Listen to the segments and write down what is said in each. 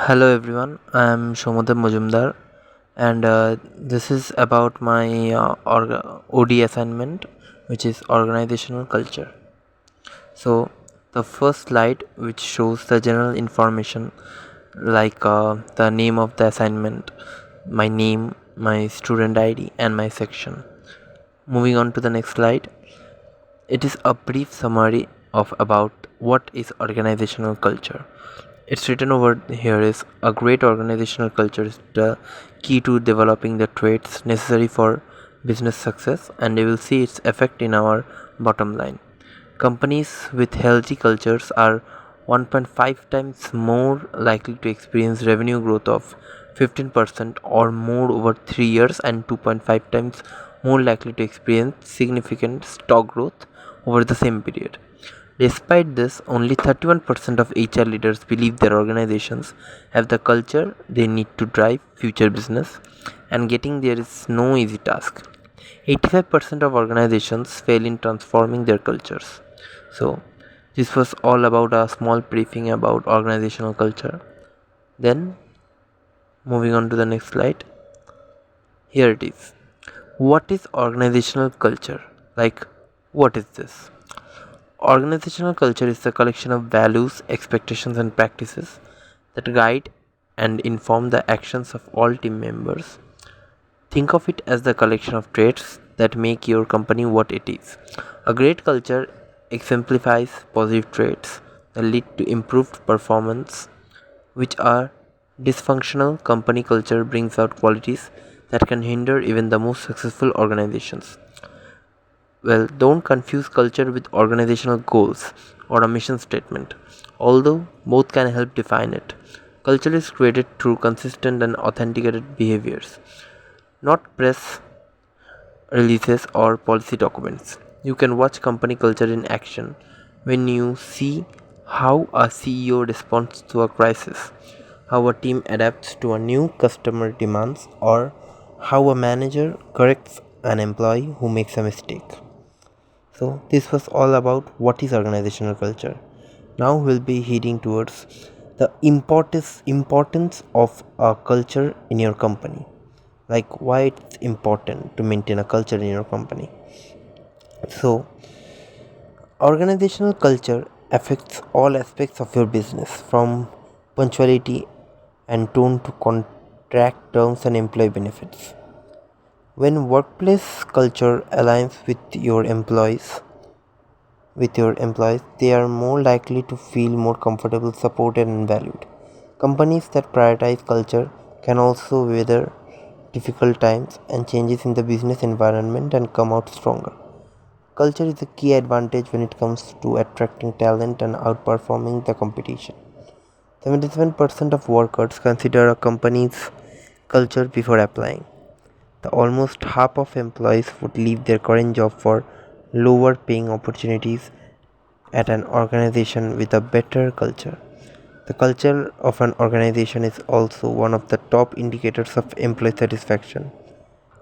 Hello everyone, I am Soumyadeb MAJUMDER and this is about my OD assignment, which is organizational culture. So the first slide, which shows the general information like the name of the assignment, my name, my student ID and my section. Moving on to the next slide, it is a brief summary of about what is organizational culture. It's written over here is a great organizational culture is the key to developing the traits necessary for business success, and you will see its effect in our bottom line. Companies with healthy cultures are 1.5 times more likely to experience revenue growth of 15% or more over 3 years and 2.5 times more likely to experience significant stock growth over the same period. Despite this, only 31% of HR leaders believe their organizations have the culture they need to drive future business, and getting there is no easy task. 85% of organizations fail in transforming their cultures. So, this was all about a small briefing about organizational culture. Then, moving on to the next slide. Here it is. What is organizational culture? Like, what is this? Organizational culture is the collection of values, expectations, and practices that guide and inform the actions of all team members. Think of it as the collection of traits that make your company what it is. A great culture exemplifies positive traits that lead to improved performance, which are dysfunctional company culture brings out qualities that can hinder even the most successful organizations. Well, don't confuse culture with organizational goals or a mission statement, although both can help define it. Culture is created through consistent and authenticated behaviors, not press releases or policy documents. You can watch company culture in action when you see how a CEO responds to a crisis, how a team adapts to a new customer demands, or how a manager corrects an employee who makes a mistake. So this was all about what is organizational culture. Now we'll be heading towards the importance of a culture in your company. Like why it's important to maintain a culture in your company. So organizational culture affects all aspects of your business from punctuality and tone to contract terms and employee benefits. When workplace culture aligns with your employees, they are more likely to feel more comfortable, supported, and valued. Companies that prioritize culture can also weather difficult times and changes in the business environment and come out stronger. Culture is a key advantage when it comes to attracting talent and outperforming the competition. 77% of workers consider a company's culture before applying. The almost half of employees would leave their current job for lower paying opportunities at an organization with a better culture. The culture of an organization is also one of the top indicators of employee satisfaction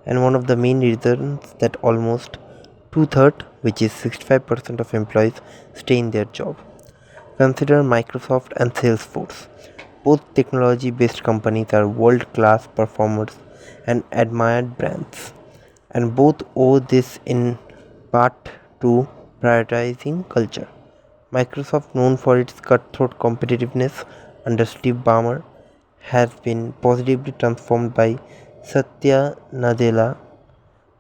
and one of the main reasons that almost two-thirds, which is 65% of employees, stay in their job. Consider Microsoft and Salesforce. Both technology based companies are world class performers and admired brands, and both owe this in part to prioritizing culture. Microsoft, known for its cutthroat competitiveness under Steve Ballmer, has been positively transformed by Satya Nadella,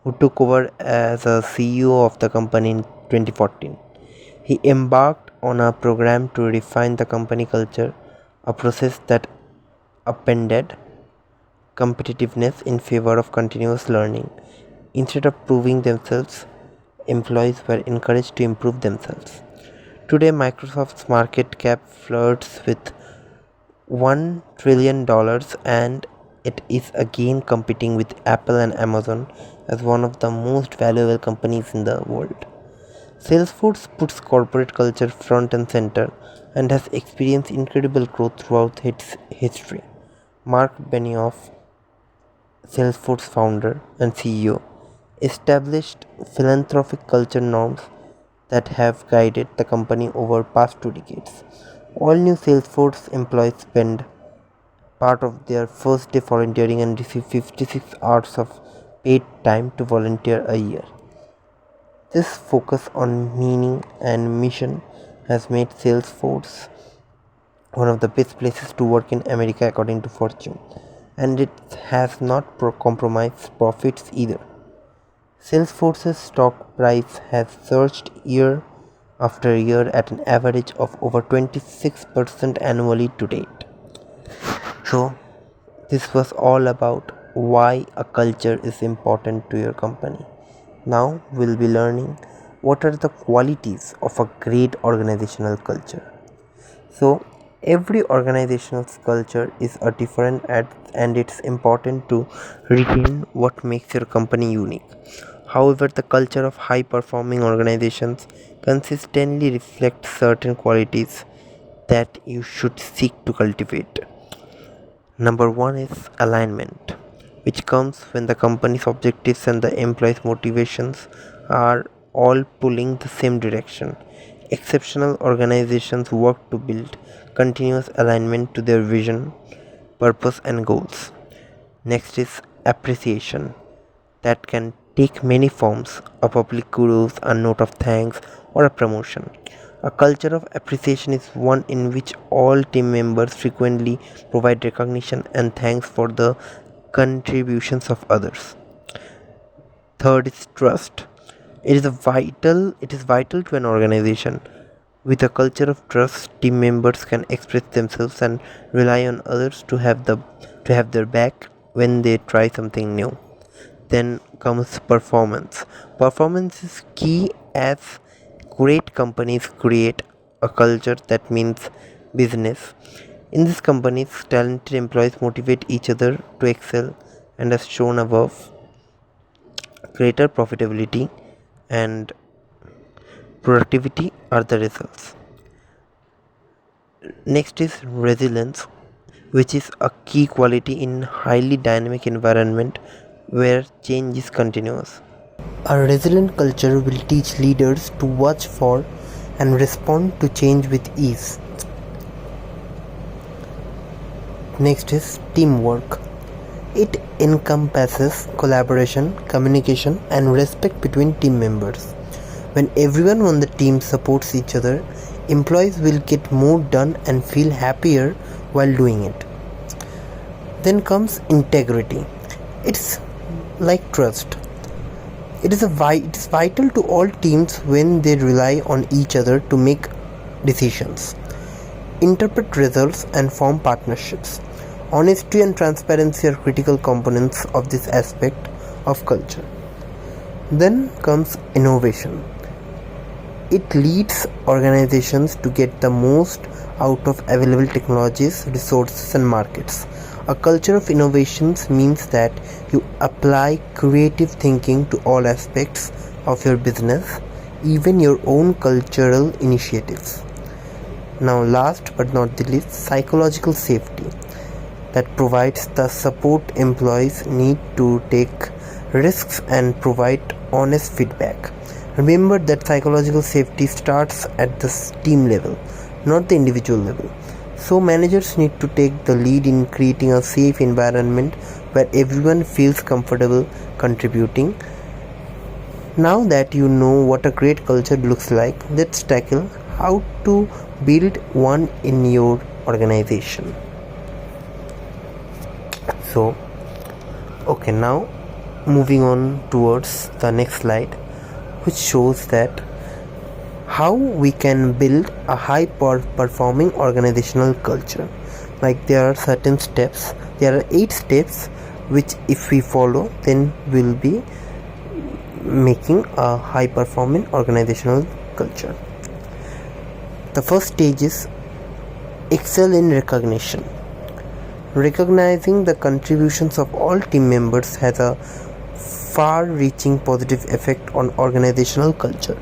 who took over as a CEO of the company in 2014. He embarked on a program to refine the company culture, a process that upended competitiveness in favor of continuous learning. Instead of proving themselves, employees were encouraged to improve themselves. Today, Microsoft's market cap flirts with $1 trillion, and it is again competing with Apple and Amazon as one of the most valuable companies in the world. Salesforce puts corporate culture front and center and has experienced incredible growth throughout its history. Mark Benioff, Salesforce founder and CEO, established philanthropic culture norms that have guided the company over past 2 decades. All new Salesforce employees spend part of their first day volunteering and receive 56 hours of paid time to volunteer a year. This focus on meaning and mission has made Salesforce one of the best places to work in America according to Fortune, and it has not compromised profits either. Salesforce's stock price has surged year after year at an average of over 26% annually to date. So, this was all about why a culture is important to your company. Now, we'll be learning what are the qualities of a great organizational culture. So, every organizational culture is a different and it's important to retain what makes your company unique. However, the culture of high performing organizations consistently reflects certain qualities that you should seek to cultivate. Number one is alignment, which comes when the company's objectives and the employees' motivations are all pulling the same direction. Exceptional organizations work to build continuous alignment to their vision, purpose, and goals. Next is appreciation, that can take many forms: a public kudos, a note of thanks, or a promotion. A culture of appreciation is one in which all team members frequently provide recognition and thanks for the contributions of others. Third is trust. It is vital to an organization. With a culture of trust, team members can express themselves and rely on others to have their back when they try something new. Then comes performance. Performance is key as great companies create a culture that means business. In these companies, talented employees motivate each other to excel, and as shown above, greater profitability and productivity are the results. Next is resilience, which is a key quality in highly dynamic environment where change is continuous. A resilient culture will teach leaders to watch for and respond to change with ease. Next is teamwork. It encompasses collaboration, communication, and respect between team members. When everyone on the team supports each other, employees will get more done and feel happier while doing it. Then comes integrity. It's like trust. It is vital to all teams when they rely on each other to make decisions, interpret results, and form partnerships. Honesty and transparency are critical components of this aspect of culture. Then comes innovation. It leads organizations to get the most out of available technologies, resources, and markets. A culture of innovations means that you apply creative thinking to all aspects of your business, even your own cultural initiatives. Now, last but not the least, psychological safety, that provides the support employees need to take risks and provide honest feedback. Remember that psychological safety starts at the team level, not the individual level. So managers need to take the lead in creating a safe environment where everyone feels comfortable contributing. Now that you know what a great culture looks like, let's tackle how to build one in your organization. So, okay, now moving on towards the next slide, which shows that how we can build a high performing organizational culture. Like there are certain steps, there are 8 steps which if we follow, then we'll be making a high performing organizational culture. The first stage is excel in recognition. Recognizing the contributions of all team members has a far-reaching positive effect on organizational culture.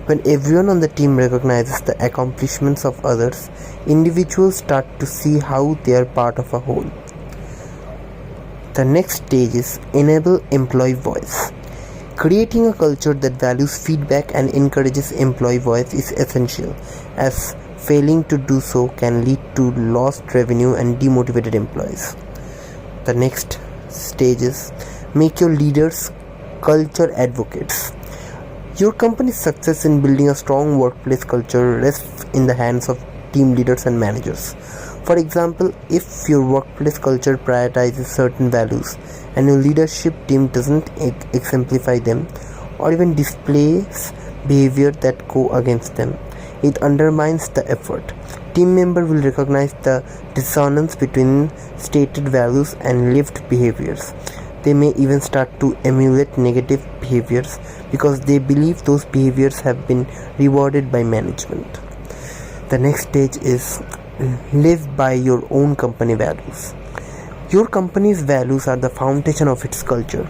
When everyone on the team recognizes the accomplishments of others, individuals start to see how they are part of a whole. The next stage is enable employee voice. Creating a culture that values feedback and encourages employee voice is essential, as Failing to do so can lead to lost revenue and demotivated employees. The next stage is make your leaders culture advocates. Your company's success in building a strong workplace culture rests in the hands of team leaders and managers. For example, if your workplace culture prioritizes certain values and your leadership team doesn't exemplify them or even displays behavior that go against them, it undermines the effort. Team members will recognize the dissonance between stated values and lived behaviors. They may even start to emulate negative behaviors because they believe those behaviors have been rewarded by management. The next stage is live by your own company values. Your company's values are the foundation of its culture.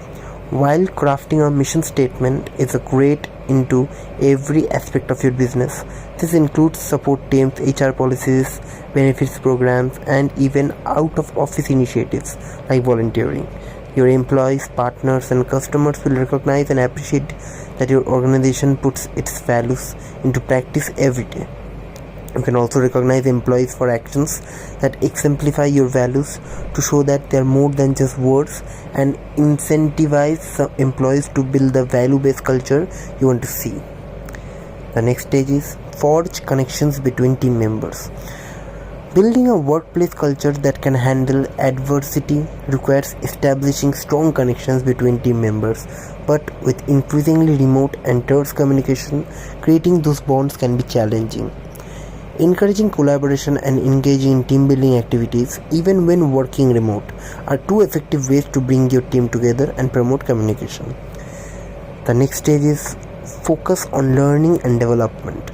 While crafting a mission statement is a great into every aspect of your business, this includes support teams, HR policies, benefits programs, and even out-of-office initiatives like volunteering. Your employees, partners, and customers will recognize and appreciate that your organization puts its values into practice every day. You can also recognize employees for actions that exemplify your values to show that they are more than just words, and incentivize employees to build the value-based culture you want to see. The next stage is forge connections between team members. Building a workplace culture that can handle adversity requires establishing strong connections between team members, but with increasingly remote and terse communication, creating those bonds can be challenging. Encouraging collaboration and engaging in team building activities, even when working remote, are two effective ways to bring your team together and promote communication. The next stage is focus on learning and development.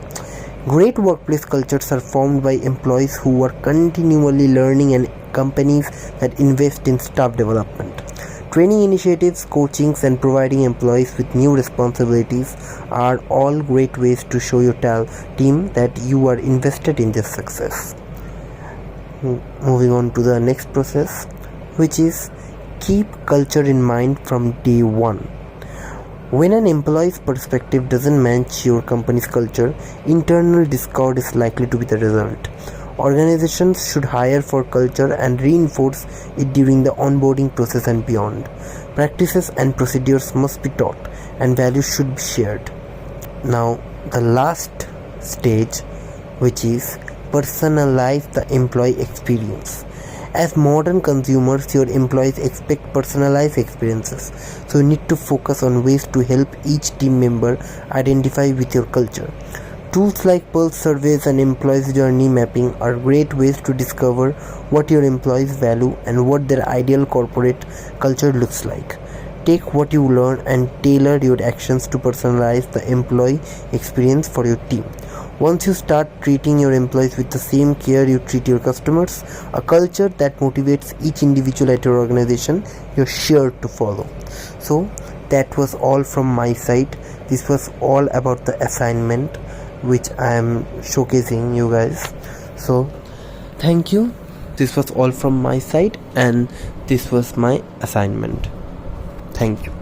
Great workplace cultures are formed by employees who are continually learning and companies that invest in staff development. Training initiatives, coachings, and providing employees with new responsibilities are all great ways to show your team that you are invested in their success. Moving on to the next process, which is keep culture in mind from day one. When an employee's perspective doesn't match your company's culture, internal discord is likely to be the result. Organizations should hire for culture and reinforce it during the onboarding process and beyond. Practices and procedures must be taught, and values should be shared. Now, the last stage, which is personalize the employee experience. As modern consumers, your employees expect personalized experiences, so you need to focus on ways to help each team member identify with your culture. Tools like pulse surveys and employees journey mapping are great ways to discover what your employees value and what their ideal corporate culture looks like. Take what you learn and tailor your actions to personalize the employee experience for your team. Once you start treating your employees with the same care you treat your customers, a culture that motivates each individual at your organization, you're sure to follow. So that was all from my side. This was all about the assignment which I am showcasing you guys. So thank you. This was all from my side, and this was my assignment. Thank you.